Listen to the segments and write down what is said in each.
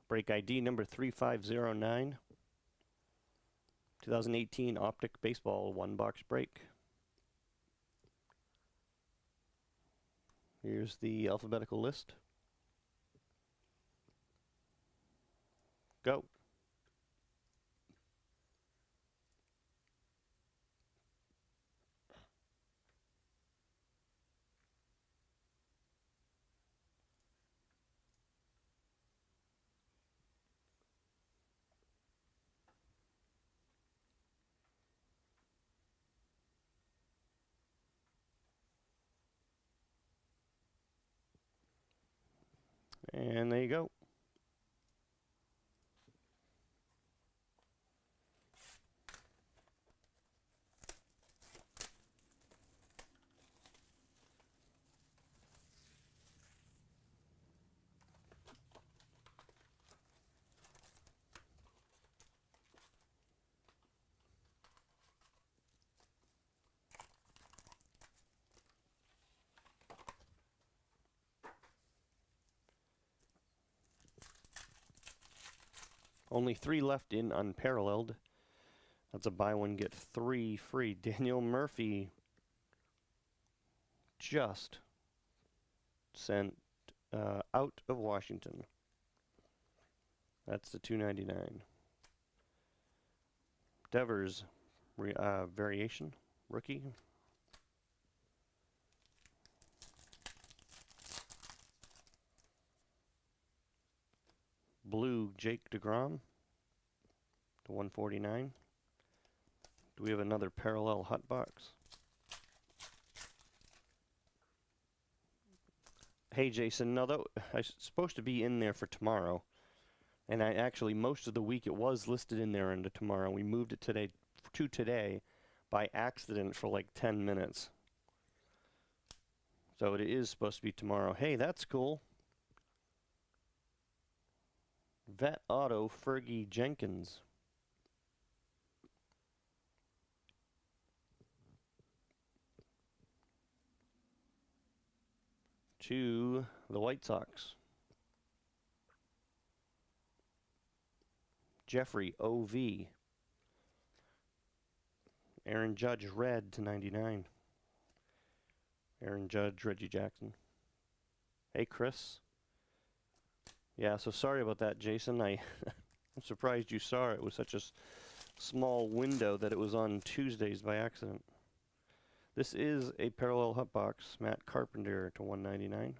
Break ID number 3509. 2018 Optic Baseball 1-box break. Here's the alphabetical list. Go. And there you go. Only 3 left in Unparalleled. That's a buy one, get 3 free. Daniel Murphy just sent out of Washington. That's the $2.99. Devers variation rookie. Blue Jake DeGrom to 149. Do we have another parallel hot box? Hey Jason, no, that I was supposed to be in there for tomorrow, and I actually most of the week it was listed in there into tomorrow. We moved it to today by accident for like 10 minutes. So it is supposed to be tomorrow. Hey, that's cool. Vet Auto Fergie Jenkins. To the White Sox. Jeffrey O.V. Aaron Judge red to 99. Aaron Judge, Reggie Jackson. Hey Chris. Yeah, so sorry about that, Jason. I'm surprised you saw it. It was such a small window that it was on Tuesdays by accident. This is a parallel hot box. Matt Carpenter to 199.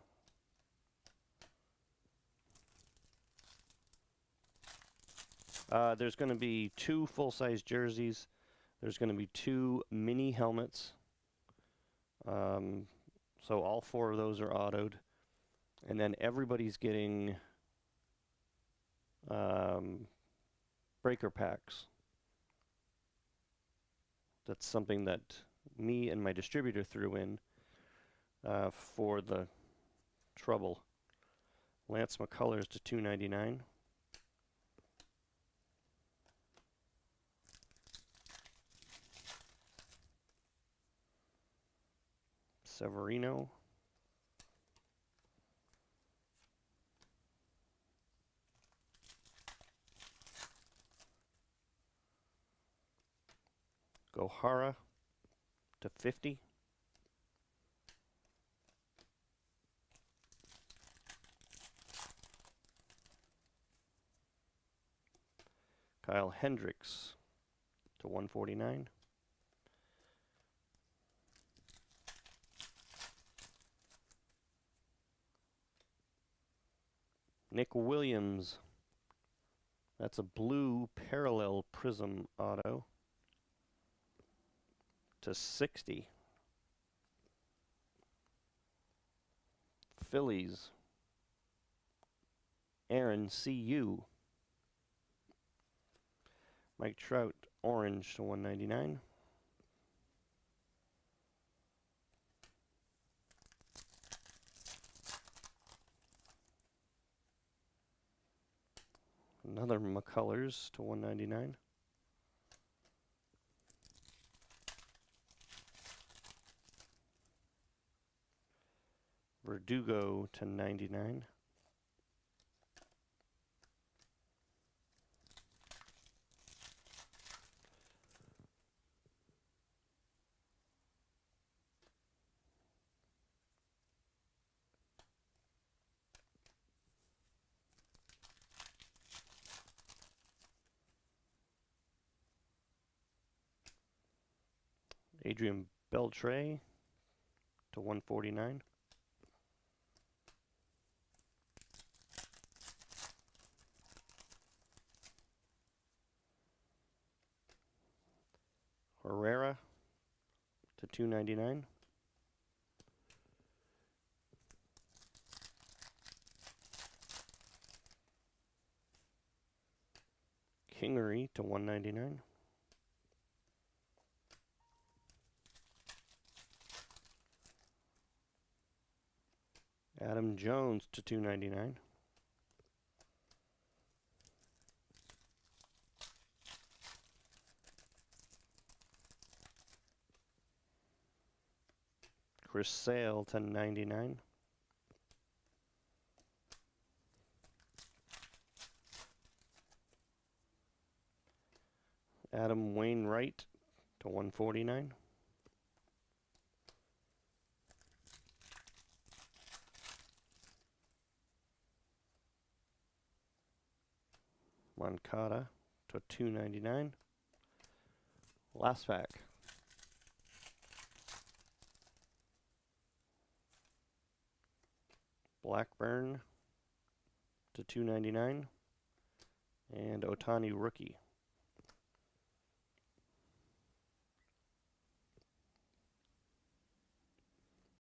There's going to be 2 full-size jerseys. There's going to be 2 mini helmets. So all 4 of those are autoed. And then everybody's getting breaker packs. That's something that me and my distributor threw in for the trouble. Lance McCullers to 299. Severino. Gohara to 50. Kyle Hendricks to 149. Nick Williams. That's a blue parallel prism auto to 60. Phillies. Aaron C.U. Mike Trout, orange to 199. Another McCullers to 199. Verdugo to 99. Adrian Beltre to 149. Herrera to 299. Kingery to 199. Adam Jones to 299. Chris Sale to 99. Adam Wainwright to 149. Moncada to 299. Last pack. Blackburn to 299. And Otani rookie.